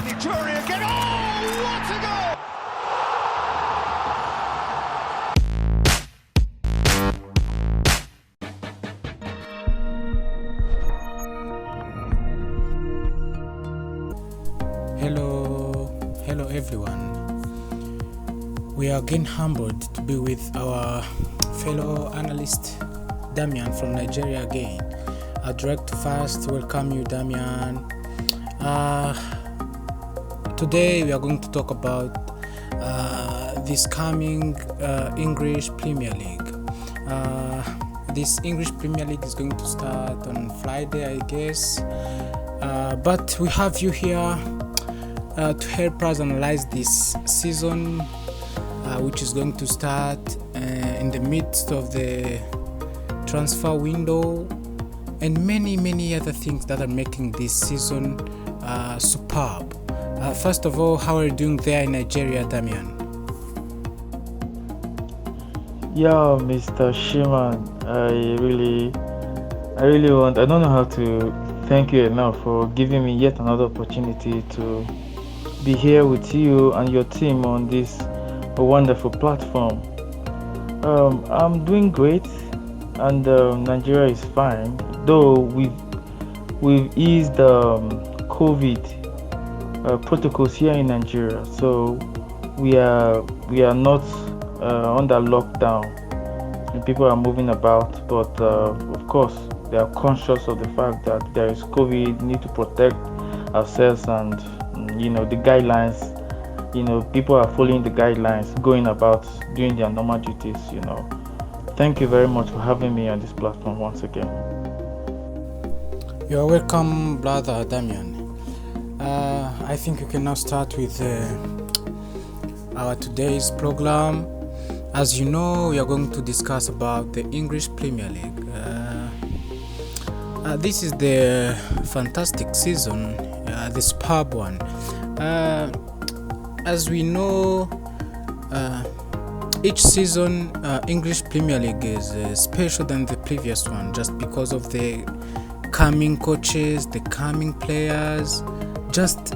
Jury again. Oh, what a goal! Hello everyone. We are again humbled to be with our fellow analyst Damian from Nigeria again. I'd like to first welcome you, Damian. Today we are going to talk about this coming English Premier League. This English Premier League is going to start on Friday, I guess. But we have you here to help us analyze this season, which is going to start in the midst of the transfer window and many other things that are making this season superb. First of all, how are you doing there in Nigeria, Damian? Yeah, Mr. Shiman, I don't know how to thank you enough for giving me yet another opportunity to be here with you and your team on this wonderful platform. I'm doing great, and Nigeria is fine, though we've eased COVID protocols here in Nigeria, so we are not under lockdown, and people are moving about, but of course they are conscious of the fact that there is COVID, need to protect ourselves, and the guidelines, people are following the guidelines, going about doing their normal duties. Thank you very much for having me on this platform once again. You are welcome, brother Damian. I think we can now start with our today's program. As you know, we are going to discuss about the English Premier League. This is the fantastic season, the superb one. As we know, each season English Premier League is special than the previous one, just because of the coming coaches, the coming players, just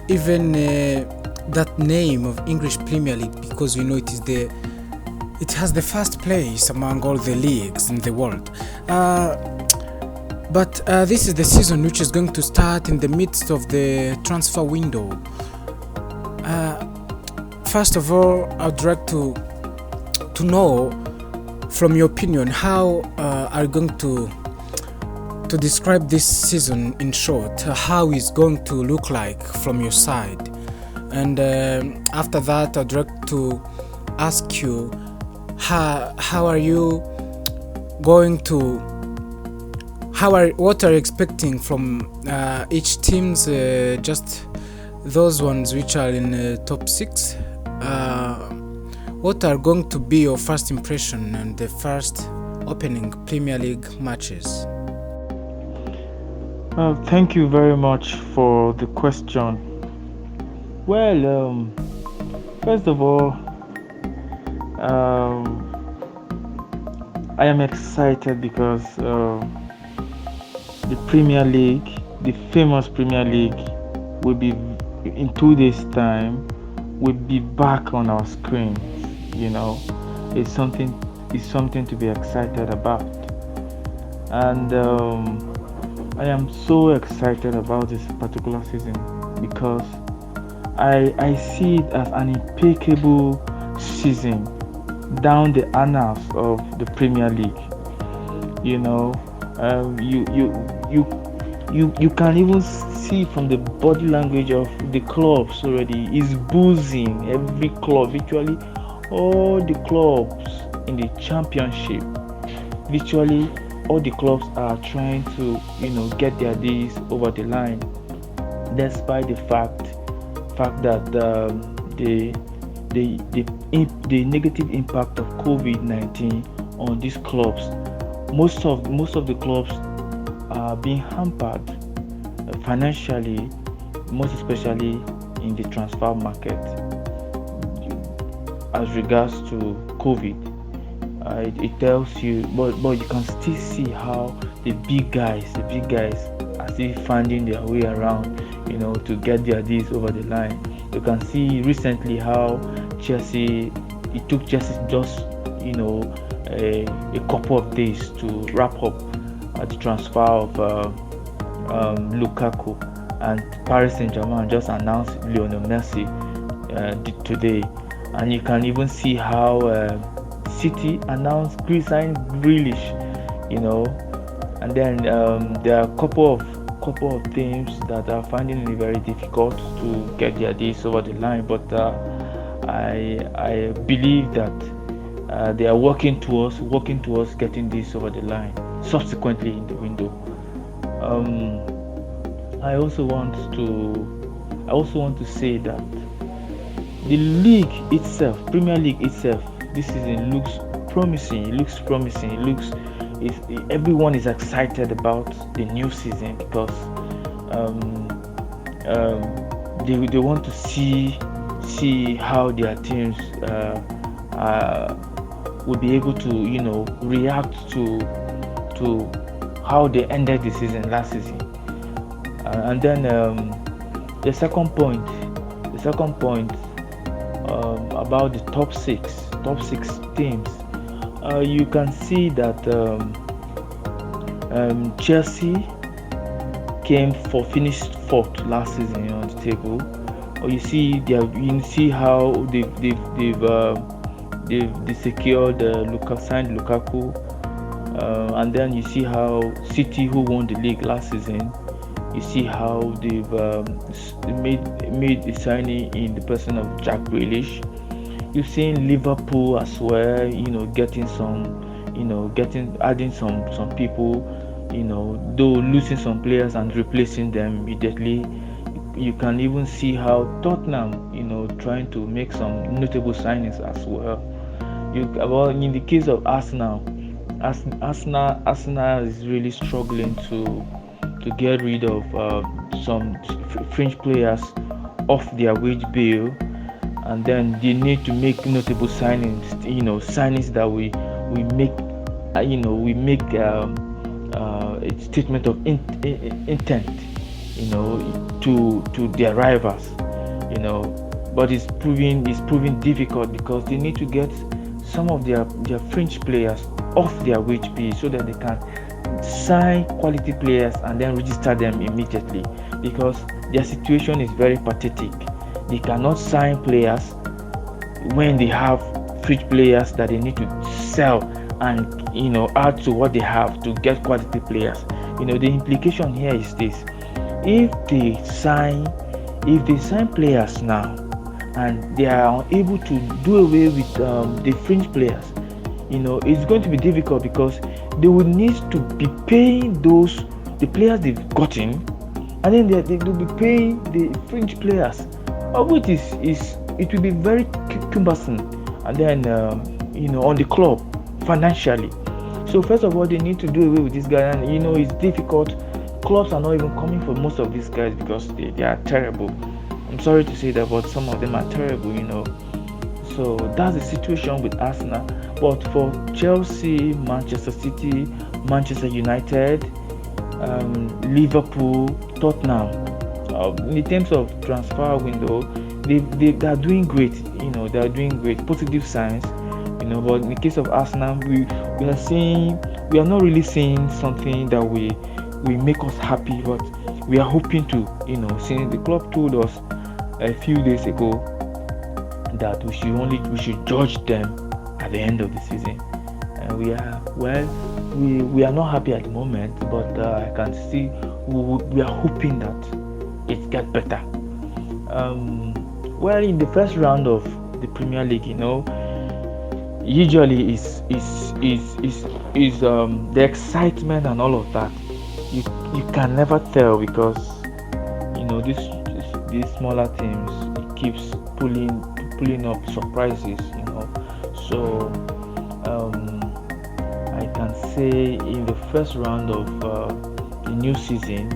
even that name of English Premier League, because it has the first place among all the leagues in the world. But this is the season which is going to start in the midst of the transfer window. First of all, I'd like to know from your opinion, how are you going to describe this season in short? How is going to look like from your side? And after that, I'd like to ask you, how are you going to what are you expecting from each teams, just those ones which are in top 6? What are going to be your first impression and the first opening Premier League matches? Thank you very much for the question. Well, first of all, I am excited because the Premier League, the famous Premier League, will be in 2 days' time. Will be back on our screens. It's something to be excited about, and I am so excited about this particular season because I see it as an impeccable season down the annals of the Premier League. You can even see from the body language of the clubs already is boozing. Every club, virtually all the clubs in the championship, virtually all the clubs are trying to get their days over the line, despite the fact that the negative impact of COVID-19 on these clubs. Most of the clubs are being hampered financially, most especially in the transfer market as regards to COVID. It tells you, but you can still see how the big guys are still finding their way around, to get their deals over the line. You can see recently how Chelsea, it took Chelsea just a couple of days to wrap up the transfer of Lukaku, and Paris Saint-Germain just announced Lionel Messi today. And you can even see how City announced signed Grealish, and then there are a couple of teams that are finding it very difficult to get their deals over the line, but I believe that they are working towards getting this over the line subsequently in the window. I also want to say that the league itself, Premier League itself, this season looks promising. Everyone is excited about the new season because they want to see how their teams will be able to react to how they ended the season last season. And then the second point about the top six teams, you can see that Chelsea finished fourth last season on the table. Or you see how they've secured signed Lukaku, and then you see how City, who won the league last season, you see how they've made a signing in the person of Jack Grealish. You've seen Liverpool as well, adding some people, though losing some players and replacing them immediately. You can even see how Tottenham, trying to make some notable signings as well. In the case of Arsenal is really struggling to get rid of some fringe players off their wage bill, and then they need to make notable signings. Signings that we make a statement of intent, to their rivals, but it's proving difficult because they need to get some of their fringe players off their wage bill so that they can sign quality players and then register them immediately, because their situation is very pathetic. They cannot sign players when they have fringe players that they need to sell and add to what they have to get quality players. The implication here is this: if they sign players now and they are unable to do away with the fringe players, it's going to be difficult because they will need to be paying the players they've gotten, and then they will be paying the fringe players, of which it will be very cumbersome, and then on the club financially. So first of all, they need to do away with this guy, and it's difficult. Clubs are not even coming for most of these guys because they are terrible. I'm sorry to say that, but some of them are terrible. So that's the situation with Arsenal. But for Chelsea, Manchester City, Manchester United, Liverpool, Tottenham, in terms of transfer window, they are doing great. They are doing great, positive signs. But in the case of Arsenal, we are not really seeing something that we make us happy. But we are hoping to, since the club told us a few days ago that we should judge them at the end of the season. And we are not happy at the moment, but I can see we are hoping that it gets better. In the first round of the Premier League, usually is the excitement and all of that. You can never tell because these smaller teams, it keeps pulling up surprises. So I can say in the first round of the new season,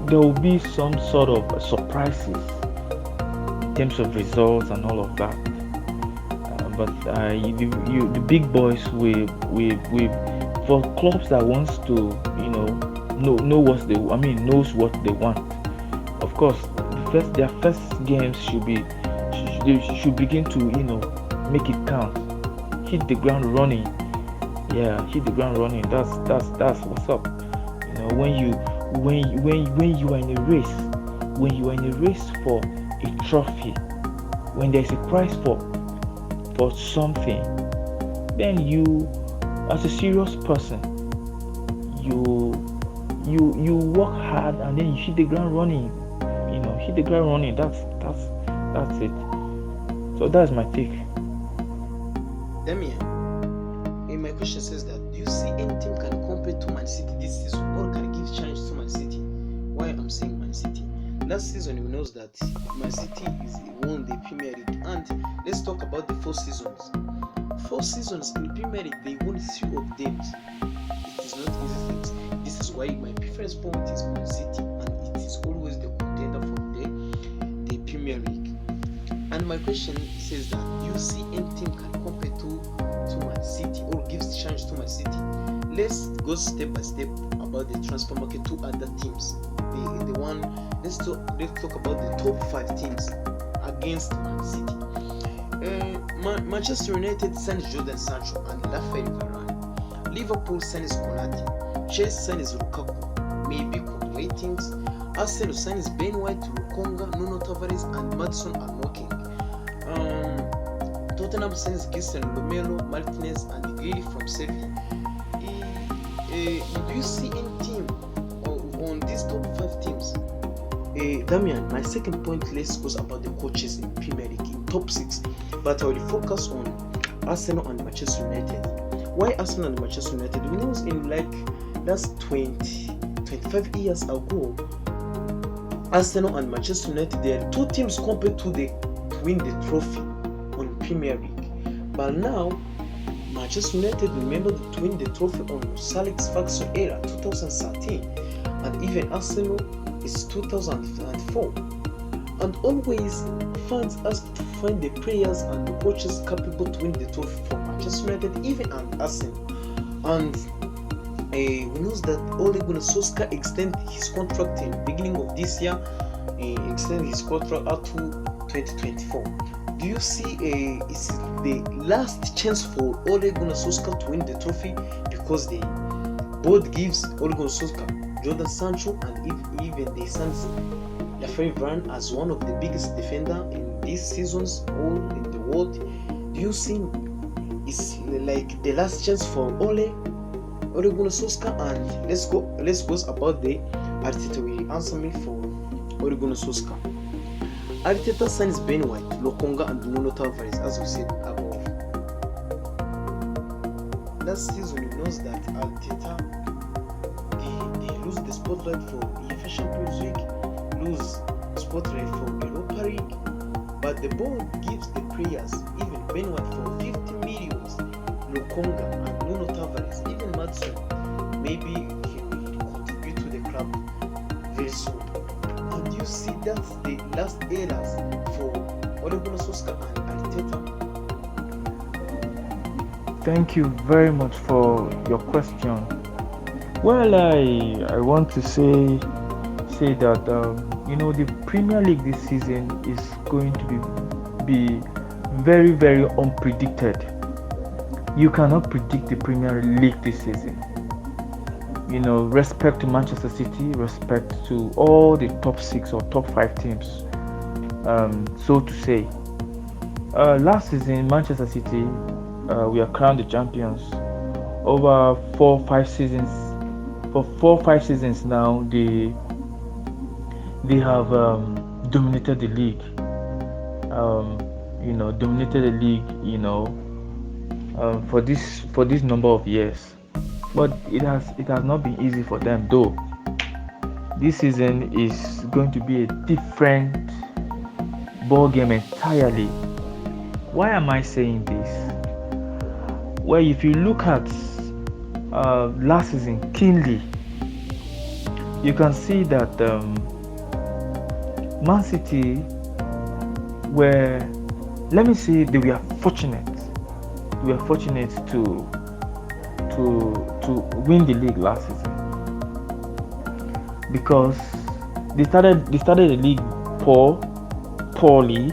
there will be some sort of surprises in terms of results and all of that. But the big boys, we for clubs that wants to knows what they want. Of course, their first games they should begin to make it count, hit the ground running. Hit the ground running. That's what's up. When you are in a race for a trophy, when there's a prize for something, then you, as a serious person, you work hard and then you hit the ground running. Hit the ground running. That's it. So that's my take. Damien, my question says that, do you see any team can compare to Man City this season or can give challenge to Man City? Why I'm saying Man City? Last season we knows that Man City won the Premier League, and let's talk about the 4 seasons. 4 seasons in the Premier League, they won 3 of them. It is not easy things. This is why my preference point is Man City, and it is always the contender for the Premier League. And my question says that, do you see any team can compare to Man City or gives challenge to Man City? Let's go step by step about the transfer market to other teams. Let's talk about the top 5 teams against Man City. Manchester United signs Jadon Sancho and Rafael Varane. Liverpool signs Konate. Chelsea signs Lukaku, maybe ratings. Arsenal signs Ben White, Lukonga, Nuno Tavares, and Maddison are knocking. Tottenham signs Christian Romero, Martinez, and Grealish from Sevilla. Do you see any team on these top 5 teams? Damian, my second point, let's go about the coaches in Premier League in top 6, but I will focus on Arsenal and Manchester United. Why Arsenal and Manchester United? We know in that's 25 years ago, Arsenal and Manchester United, they are 2 teams compared to win the trophy on Premier League. But now, Manchester United, remember to win the trophy on Sir Alex Ferguson era, 2013, and even Arsenal is 2004. And always fans ask to find the players and the coaches capable to win the trophy for Manchester United, even and Arsenal. And we know that Ole Gunnar Solskjaer extended his contract in the beginning of this year, extended his contract up to 2024. Do you see it's the last chance for Ole Gunnar Solskjaer to win the trophy, because the board gives Ole Gunnar Solskjaer Jadon Sancho and even the Suns Rafael Varane as one of the biggest defender in these seasons all in the world? Do you think it's like the last chance for Ole Gunnar Solskjaer? And let's go about the Arteta. Will answer me for Ole Gunnar Solskjaer. Arteta signs Ben White, Lokonga, and Nuno Tavares, as we said above. Last season, we know that Arteta they lose the spotlight for UEFA Champions League, lose spotlight for Europa League, but the board gives the players, even Ben White for 50 million, Lokonga and Nuno Tavares, even Maddison, maybe he will contribute to the club very soon. And you see that's the last eras for Ole Gunnar Solskjaer and Arteta. Thank you very much for your question. Well, I want to say that the Premier League this season is going to be very, very unpredicted. You cannot predict the Premier League this season. Respect to Manchester City, respect to all the top 6 or top 5 teams, so to say. Last season, Manchester City, we are crowned the champions. Over 4 or 5 seasons, for 4 or 5 seasons now, they have dominated the league. For this number of years. But it has not been easy for them, though. This season is going to be a different ball game entirely. Why am I saying this? Well, if you look at last season keenly, you can see that Man City were, let me say, they were fortunate. They were fortunate to win the league last season. because they started the league poorly,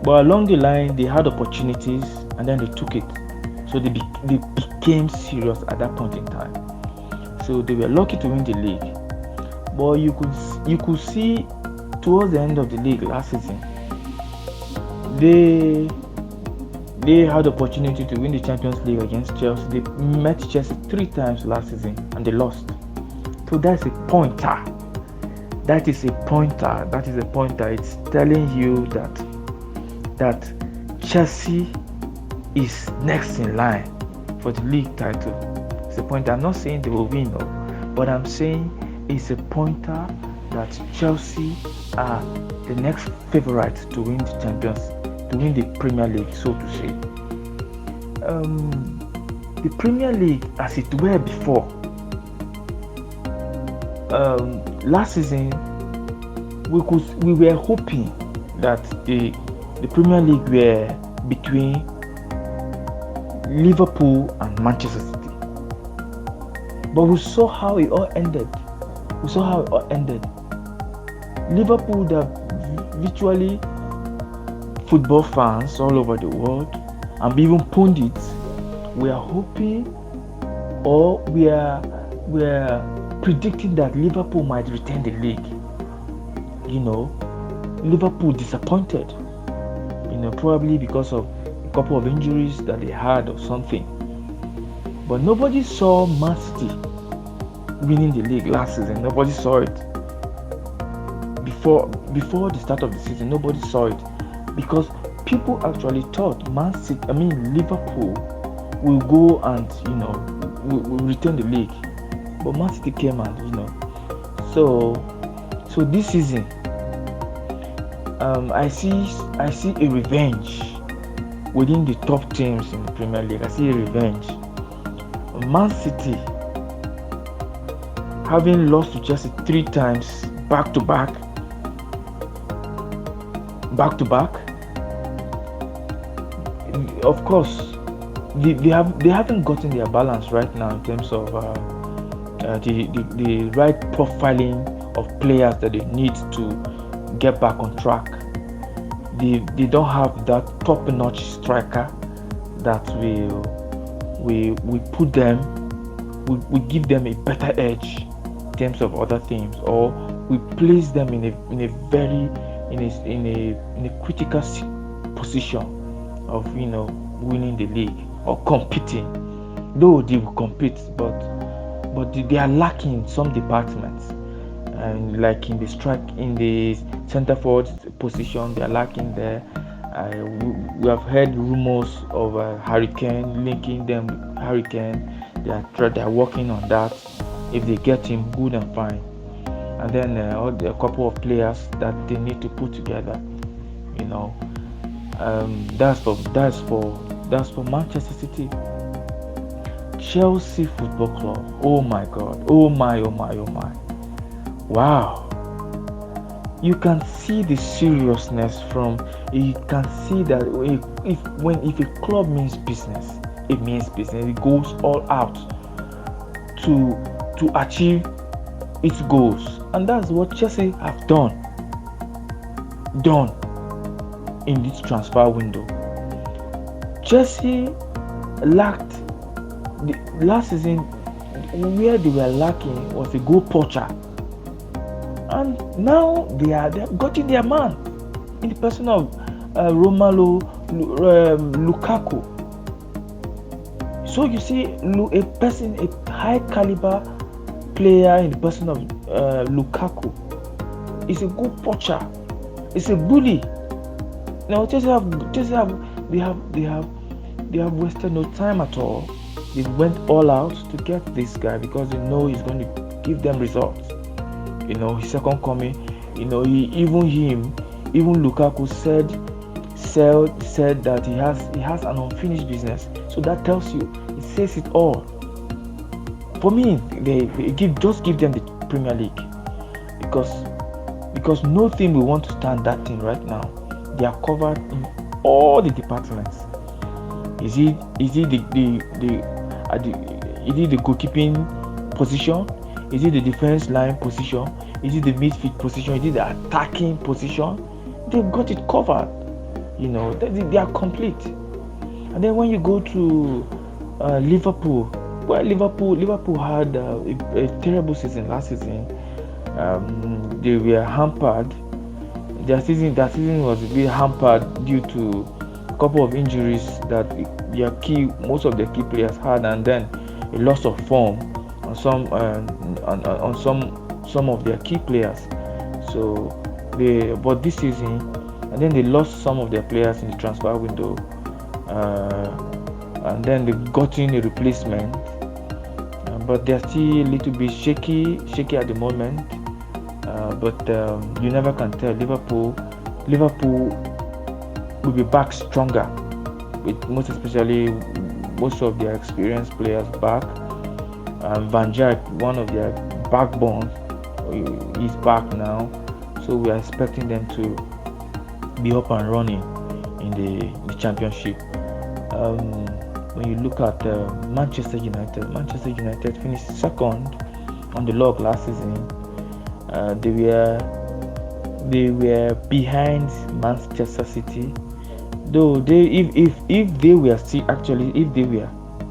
but along the line they had opportunities and then they took it. So they became serious at that point in time. So they were lucky to win the league. But you could see towards the end of the league last season, they had the opportunity to win the Champions League against Chelsea. They met Chelsea 3 times last season and they lost. So that's a pointer. That is a pointer. It's telling you that Chelsea is next in line for the league title. It's a pointer. I'm not saying they will win, but I'm saying it's a pointer that Chelsea are the next favorite to win the Premier League, so to say. The Premier League, as it were before, last season we were hoping that the Premier League were between Liverpool and Manchester City, but we saw how it all ended. Liverpool, that virtually football fans all over the world and even pundits, we are hoping, or we are predicting that Liverpool might retain the league. Liverpool disappointed, probably because of a couple of injuries that they had or something. But nobody saw Man City winning the league last season. Nobody saw it. Before the start of the season, nobody saw it, because people actually thought Liverpool will go and will retain the league. But Man City came and so this season, I see a revenge within the top teams in the Premier League. I see a revenge. Man City, having lost to Chelsea 3 times back to back, of course they haven't gotten their balance right now in terms of the right profiling of players that they need to get back on track. They don't have that top-notch striker that we put them, we give them a better edge in terms of other things, or we place them in a very critical position of winning the league or competing. Though they will compete, but they are lacking in some departments, and like in the center forward position, they are lacking there. We have heard rumors of Harry Kane, linking them with Harry Kane. They are working on that. If they get him, good and fine. And then a couple of players that they need to put together. That's for Manchester City. Chelsea Football Club. Oh my God. Oh my. Wow. You can see the seriousness you can see that if a club means business, it means business. It goes all out to achieve its goals, and that's what Chelsea have done in this transfer window. Chelsea lacked last season. Where they were lacking was a goal poacher, and now they have gotten their man in the person of Romelu Lukaku. So you see a high caliber player in the person of Lukaku is a goal poacher. It's a bully. Now Chelsea have wasted no time at all. They went all out to get this guy because they know he's going to give them results. His second coming. Even Lukaku said that he has an unfinished business. So that tells you, it says it all. For me, they just give them the Premier League because no team will want to stand that team right now. They are covered in all the departments. Is it the goalkeeping position? Is it the defense line position? Is it the midfield position? Is it the attacking position? They've got it covered. They are complete. And then when you go to Liverpool, well, Liverpool had a terrible season last season. They were hampered. That season was a bit hampered due to a couple of injuries that most of their key players had, and then a loss of form on some of their key players. So but this season, and then they lost some of their players in the transfer window, and then they got in a replacement, but they're still a little bit shaky at the moment. But you never can tell. Liverpool will be back stronger, with most of their experienced players back. Van Dijk, one of their backbone, is back now, so we are expecting them to be up and running in the championship. When you look at Manchester United finished second on the log last season. They were behind Manchester City, though if they were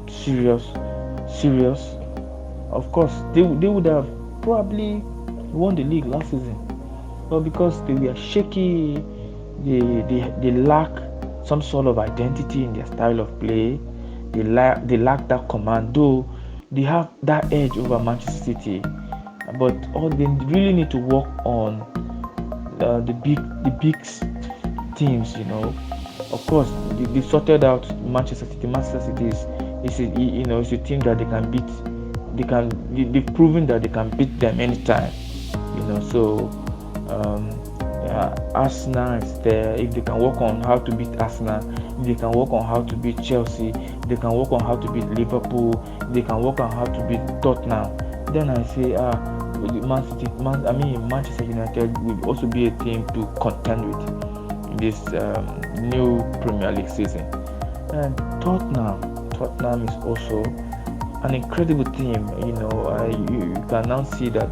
serious, of course they would have probably won the league last season. But because they were shaky, they lack some sort of identity in their style of play. They lack that command, though they have that edge over Manchester City. But all they really need to work on the big teams. Of course, they sorted out Manchester City. Manchester City is a team that they can beat. They've proven that they can beat them anytime. So Arsenal is there. If they can work on how to beat Arsenal, if they can work on how to beat Chelsea, they can work on how to beat Liverpool, they can work on how to beat Tottenham, then I say Manchester United will also be a team to contend with in this new Premier League season. And Tottenham is also an incredible team. You can now see that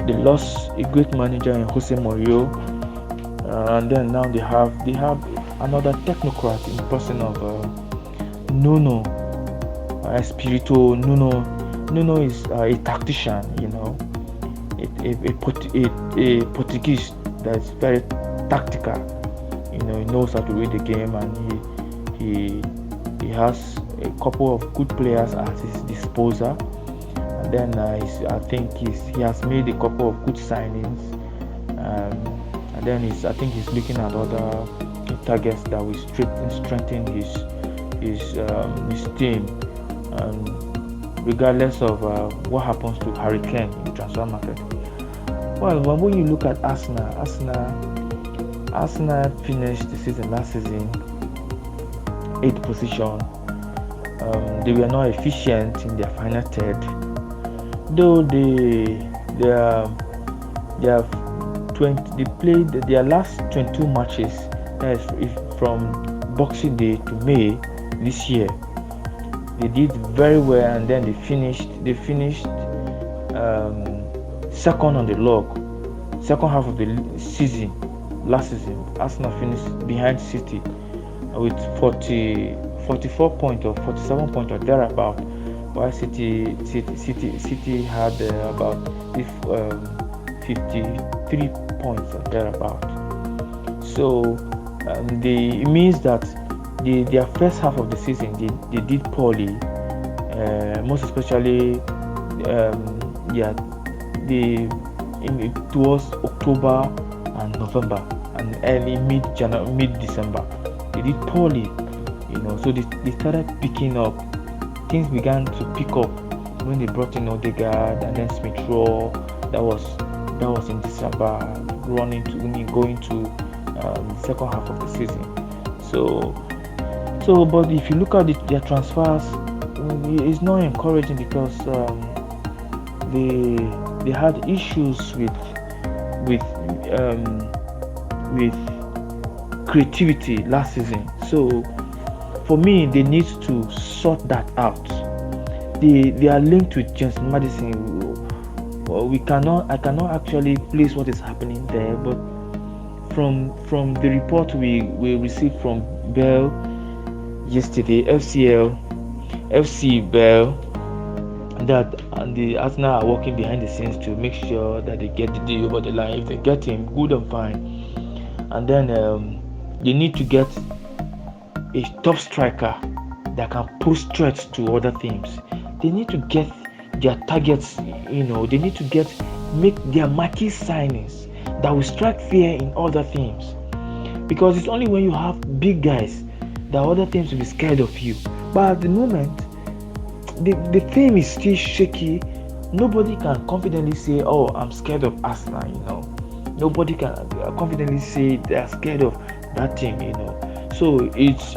they lost a great manager in Jose Mourinho, and then now they have another technocrat in the person of Nuno Espirito. Nuno is a tactician, a Portuguese that is very tactical. He knows how to read the game, and he has a couple of good players at his disposal. And then I think he has made a couple of good signings, and then I think he's looking at other targets that will strengthen his team. Regardless of what happens to Harry Kane in the transfer market. Well, when you look at Arsenal finished the season last season 8th position. They were not efficient in their final third, though they played their last 22 matches, that is from Boxing Day to May this year. They did very well, and then they finished second on the log. Second half of the season, last season, Arsenal finished behind City with 44 points or 47 points or thereabout, while City had about 53 points or thereabout. So it means that their first half of the season they did poorly, most especially towards October and November and early mid-December. They did poorly, so they started picking up. Things began to pick up when they brought in Odegaard and then Smith Rowe. That was in December, going to the second half of the season. But if you look at their transfers, it's not encouraging because they had issues with creativity last season. So for me, they need to sort that out. They are linked with James Maddison. well, I cannot actually place what is happening there, but from the report we received from Bell yesterday, FC Bell, that the Arsenal are working behind the scenes to make sure that they get the deal over the line. If they get him, good and fine. And then they need to get a top striker that can pose threats to other teams. They need to get their targets, they need to make their marquee signings that will strike fear in other teams. Because it's only when you have big guys that other teams will be scared of you. But at the moment, the team is still shaky. Nobody can confidently say, "Oh, I'm scared of Arsenal." Nobody can confidently say they are scared of that team. So it's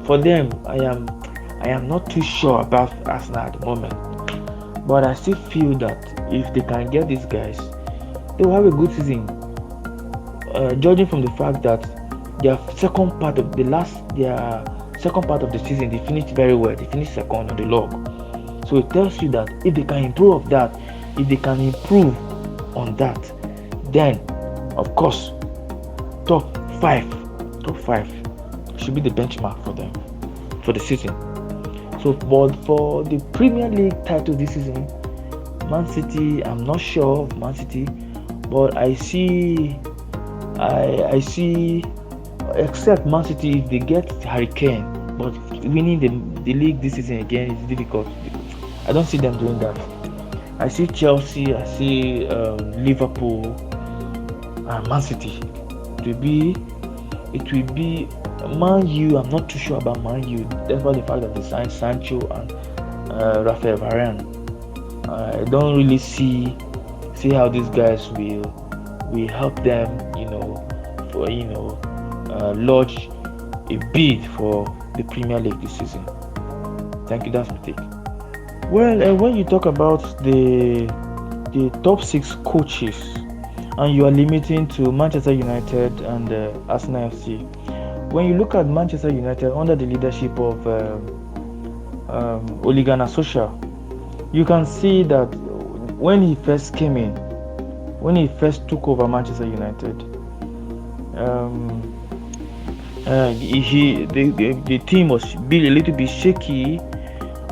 for them. I am not too sure about Arsenal at the moment, but I still feel that if they can get these guys, they will have a good season. Judging from the fact that their second part of the season, they finished very well. They finished second on the log. So it tells you that if they can improve on that, then of course top five should be the benchmark for them for the season. So, but for the Premier League title this season, Man City, I'm not sure of Man City, but I see, except Man City, if they get Harry Kane, but winning the league this season again is difficult. I don't see them doing that. I see Chelsea, I see Liverpool, and Man City. It will be Man U. I'm not too sure about Man U, despite the fact that they signed Sancho and Rafael Varane. I don't really see how these guys will help them, lodge a bid for the Premier League this season. Thank you. That's my take. Well, when you talk about the top 6 coaches, and you are limiting to Manchester United and Arsenal FC, when you look at Manchester United under the leadership of Ole Gunnar Solskjaer, you can see that when he first came in, when he first took over Manchester United, the team was a little bit shaky.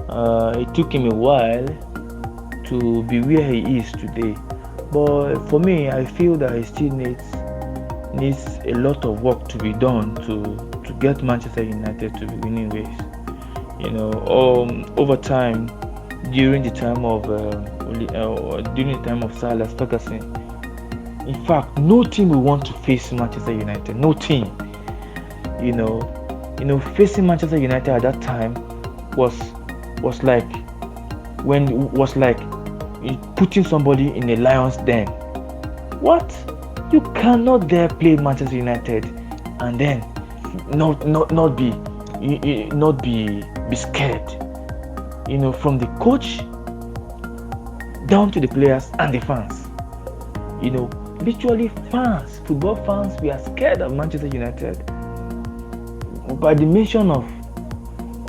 It took him a while to be where he is today. But for me, I feel that he still needs a lot of work to be done to get Manchester United to be winning ways. Over time, during the time of Sir Alex Ferguson, in fact, no team will want to face Manchester United. No team. Facing Manchester United at that time was like putting somebody in a lion's den. What? You cannot dare play Manchester United and then not be scared. From the coach down to the players and the fans. Literally fans, football fans, we are scared of Manchester United. By the mention of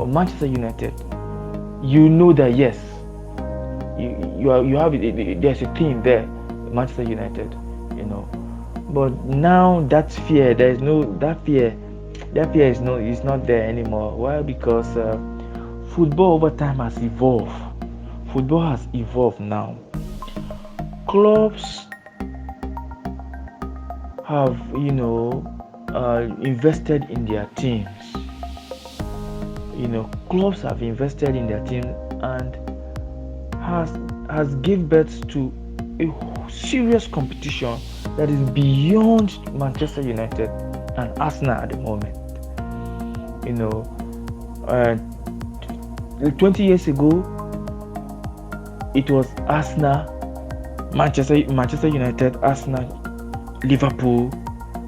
Manchester United, that yes, you have there's a team there, Manchester United, But now that fear is not there anymore. Why? Because football over time has evolved. Football has evolved now. Clubs have invested in their teams. Clubs have invested in their team and has given birth to a serious competition that is beyond Manchester United and Arsenal at the moment. 20 years ago, it was Arsenal, Manchester United, Arsenal, Liverpool,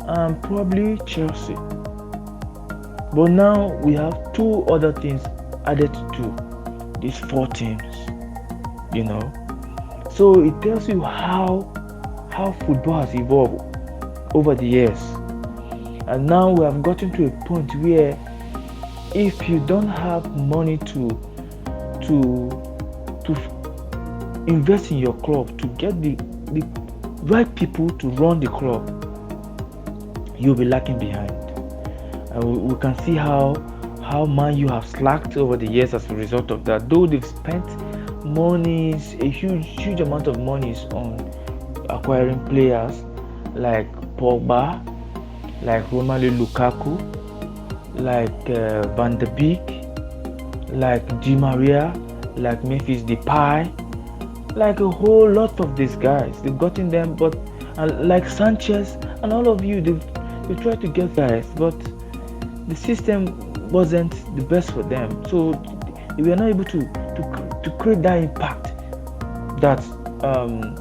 and probably Chelsea. But now we have 2 other teams added to these 4 teams. So it tells you how football has evolved over the years. And now we have gotten to a point where if you don't have money to invest in your club to get the right people to run the club, you'll be lacking behind. We can see how Man U have slacked over the years as a result of that. Though they've spent monies, a huge amount of monies on acquiring players like Pogba, like Romelu Lukaku, like Van de Beek, like Di Maria, like Memphis Depay, like a whole lot of these guys. They've gotten them, but like Sanchez and all of you, they've tried to get guys, but the system wasn't the best for them, so they were not able to create that impact that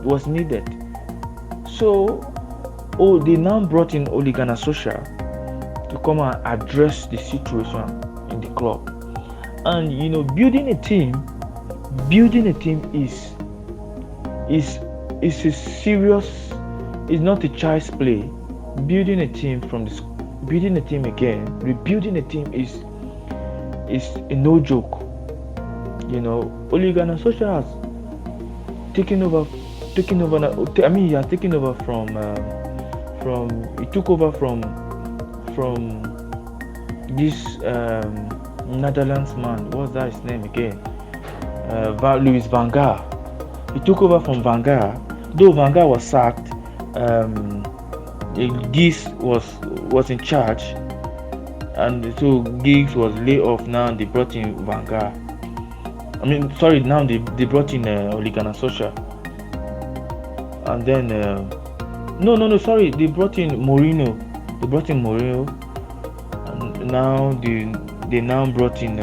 was needed. So they now brought in Ole Gunnar Solskjaer to come and address the situation in the club. And building a team is a serious, it's not a child's play. Building a team rebuilding a team is a no joke. Ole Gunnar Solskjaer has taken over. He has taken over he took over from this Netherlands man. What's that his name again? Louis van Gaal. He took over from Van Gaal. Though Van Gaal was sacked, Giggs was in charge, and so Giggs was laid off. Now they brought in Van Gaal. Now they brought in Ole Gunnar Solskjaer, and then they brought in Mourinho. And now they brought in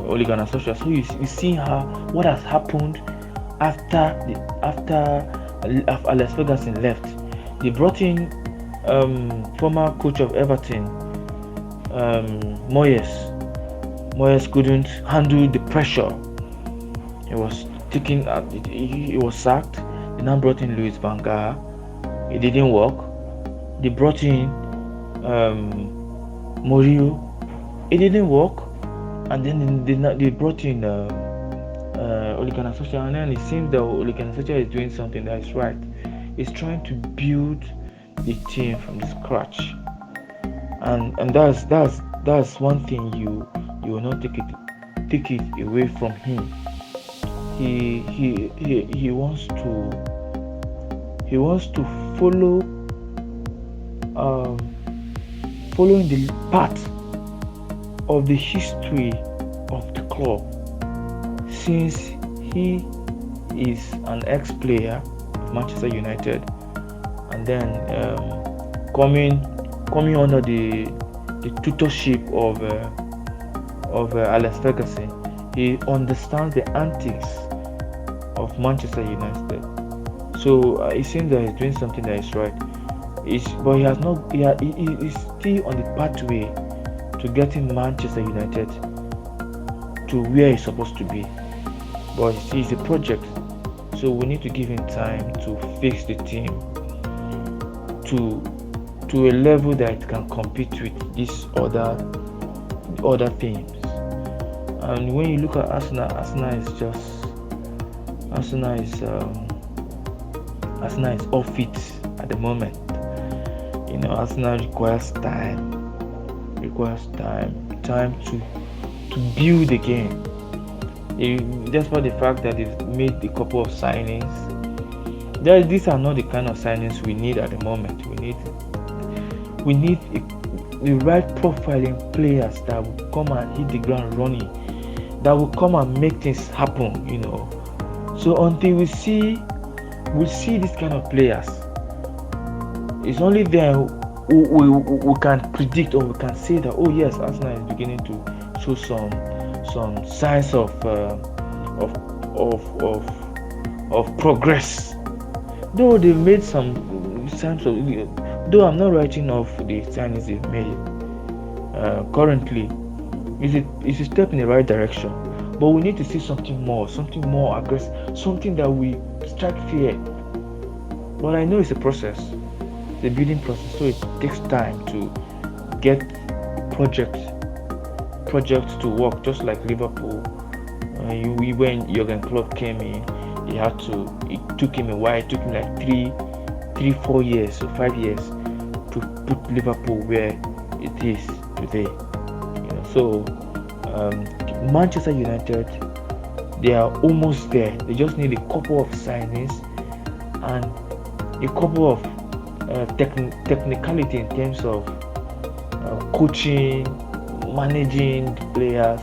Ole Gunnar Solskjaer. So you see what has happened after Alex Ferguson left. They brought in former coach of Everton, Moyes. Moyes couldn't handle the pressure. He was sacked. They now brought in Louis van Gaal. It didn't work. They brought in Mourinho. It didn't work. And then they brought in Ole Gunnar Solskjaer, and then it seems that Ole Gunnar Solskjaer is doing something that is right. He's trying to build the team from the scratch, and that's one thing you will not take it away from him. He wants to follow following the path of the history of the club, since he is an ex-player of Manchester United, and then coming under the tutorship of Alex Ferguson. He understands the antics of Manchester United, so it seems that he's doing something that is right. But he has not. He is still on the pathway to getting Manchester United to where he's supposed to be. But it's a project, so we need to give him time to fix the team to a level that it can compete with these other teams. And when you look at Arsenal is off it at the moment. Arsenal requires time to build the game. Despite the fact that they've made a couple of signings, these are not the kind of signings we need at the moment. We need the right profiling players that will come and hit the ground running, that will come and make things happen. So until we see this kind of players, it's only then we can predict, or we can say that, oh yes, Arsenal is beginning to show some signs of progress. Though they've made some signs of, though I'm not writing off the signings they've made currently, it's a step in the right direction. But we need to see something more aggressive, something that we strike fear. But I know it's a process. It's a building process, so it takes time to get projects project to work, just like Liverpool. When Jurgen Klopp came in, it took him a while. It took him like 4 years or 5 years to put Liverpool where it is today. So Manchester United, they are almost there. They just need a couple of signings and a couple of technicality in terms of coaching, managing the players,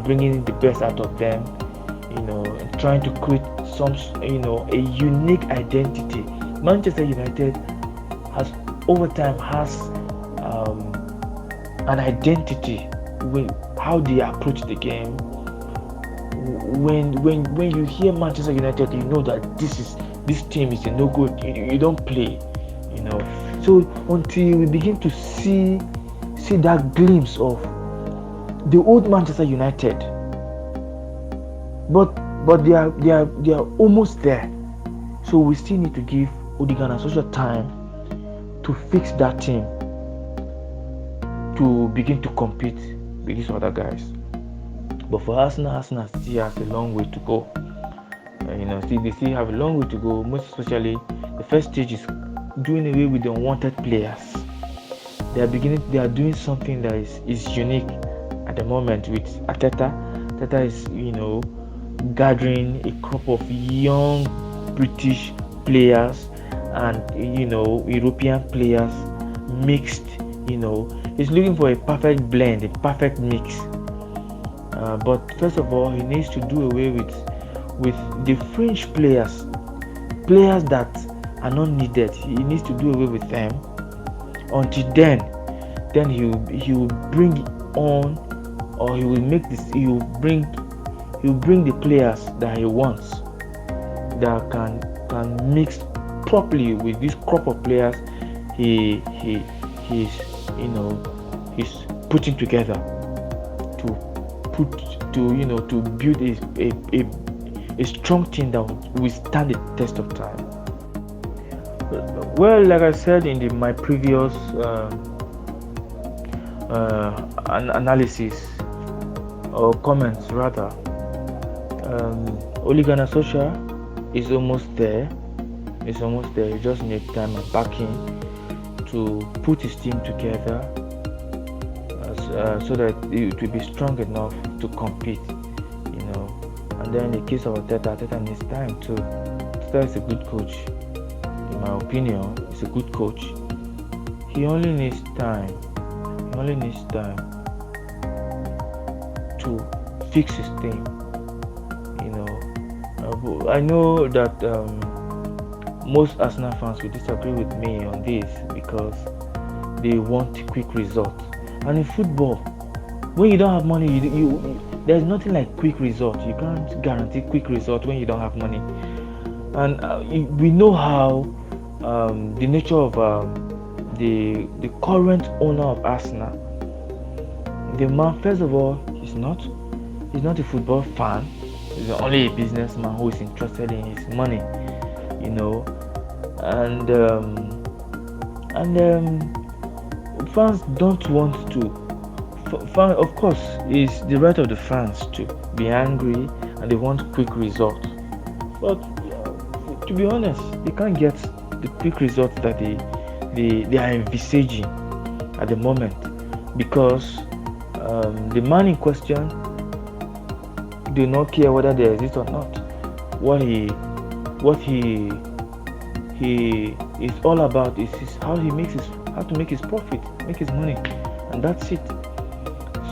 bringing the best out of them, and trying to create some, a unique identity. Manchester United has over time has an identity with how they approach the game. When you hear Manchester United, you know that this team is a no good. You don't play, So until we begin to see that glimpse of the old Manchester United, but they are almost there. So we still need to give Odegaard and Solskjaer time to fix that team to begin to compete with these other guys. But for Arsenal still has a long way to go. They still have a long way to go. Most especially, the first stage is doing away with the unwanted players. They are doing something that is unique at the moment with Arteta. Arteta is gathering a crop of young British players and European players mixed. He's looking for a perfect blend, a perfect mix. But first of all, he needs to do away with the fringe players that are not needed. He needs to do away with them. Until then he will bring on, or he will make this. He will bring the players that he wants, that can mix properly with this crop of players he's putting together to build a strong team that will stand the test of time. Well, like I said in my previous analysis or comments rather, Ole Gunnar Solskjaer is almost there. He just needs time and backing to put his team together so that it will be strong enough to compete, And then in the case of Arteta needs time too. Arteta is a good coach. In my opinion, he's a good coach. He only needs time. To fix his team. I know that most Arsenal fans will disagree with me on this because they want quick results. And in football, when you don't have money, there's nothing like quick results. You can't guarantee quick results when you don't have money. And we know how the nature of the current owner of Arsenal. The man, first of all, he's not a football fan. He's only a businessman who is interested in his money, and fans don't want to. Of course, it's the right of the fans to be angry and they want quick results. But to be honest, they can't get the quick results that they are envisaging at the moment because the man in question do not care whether they exist or not. What he is all about is how to make his profit, make his money, and that's it.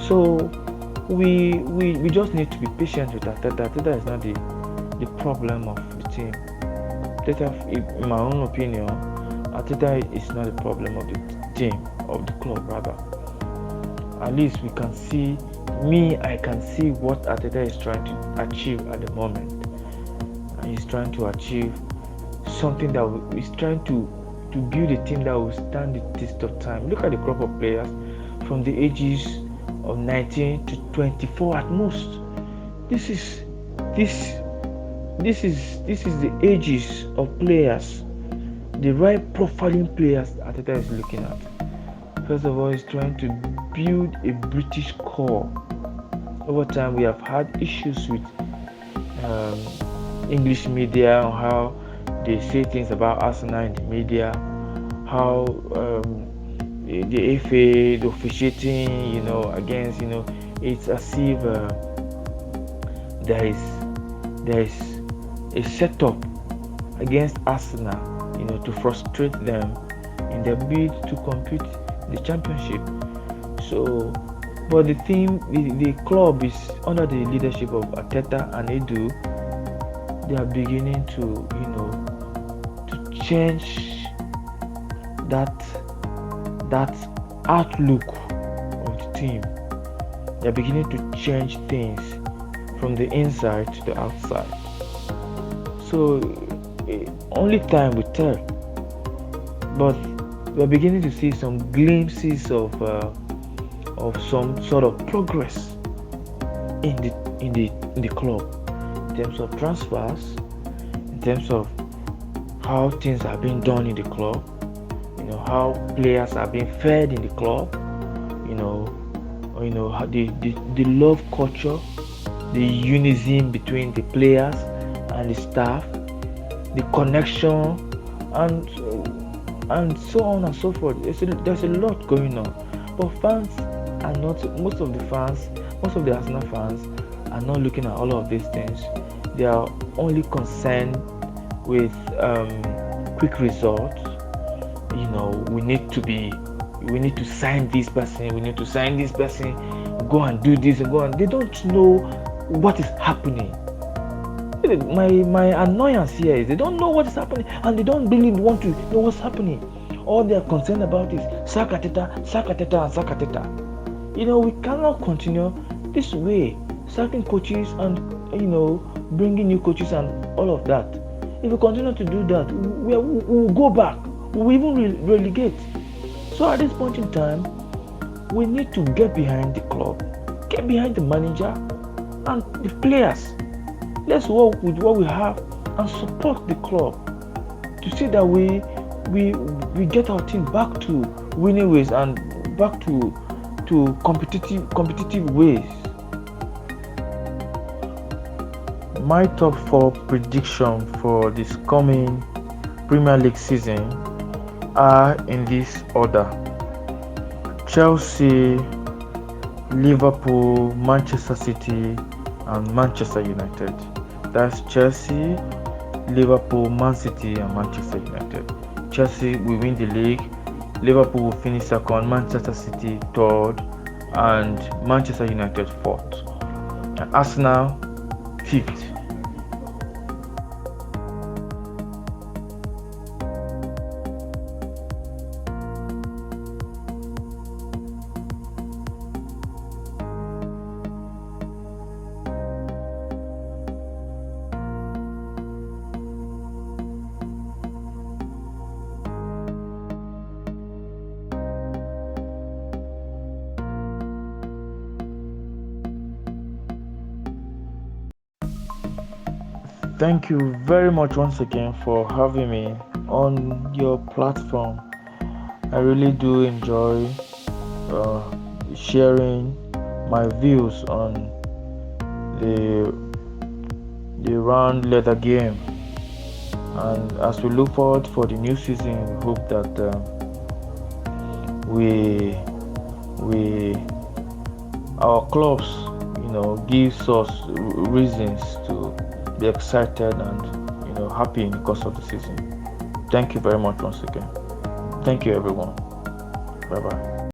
So we just need to be patient with that. That is not the problem of the team. Arteta, in my own opinion, Arteta is not the problem of the team, of the club rather. At least we can see. I can see what Arteta is trying to achieve at the moment. And he's trying to achieve something he's trying to build a team that will stand the test of time. Look at the crop of players from the ages of 19 to 24 at most. This is the ages of players, the right profiling players Arteta is looking at. First of all, he's trying to build a British core. Over time, we have had issues with English media on how they say things about Arsenal in the media, how the FA, the officiating, against, it's as if there is a setup against Arsenal, to frustrate them in their bid to compete in the championship. So, but the club is under the leadership of Arteta and Edu. They are beginning to change that outlook of the team. They are beginning to change things from the inside to the outside. So only time will tell. But we are beginning to see some glimpses of some sort of progress in the club, in terms of transfers, in terms of how things are being done in the club, how players are being fed in the club, how the love culture, the unison between the players and the staff, the connection, and so on and so forth. There's a lot going on, but fans are not. Most of the Arsenal fans are not looking at all of these things. They are only concerned with quick results. We need to sign this person. We need to sign this person. Go and do this and go and. They don't know what is happening. My annoyance here is they don't know what is happening and they don't really want to know what's happening. All they are concerned about is sack Arteta, and sack Arteta. We cannot continue this way, sacking coaches and bringing new coaches and all of that. If we continue to do that, we'll go back. We'll even relegate. So at this point in time, we need to get behind the club, get behind the manager and the players. Let's work with what we have and support the club to see that we get our team back to winning ways and back to competitive ways. My top 4 prediction for this coming Premier League season are in this order: Chelsea, Liverpool, Manchester City, and Manchester United. That's Chelsea, Liverpool, Man City, and Manchester United. Chelsea will win the league, Liverpool will finish second, Manchester City third, and Manchester United fourth, and Arsenal fifth. Thank you very much once again for having me on your platform. I really do enjoy sharing my views on the round leather game. And as we look forward for the new season, we hope that our clubs, gives us reasons to be excited and happy in the course of the season. Thank you very much once again. Thank you everyone. Bye bye.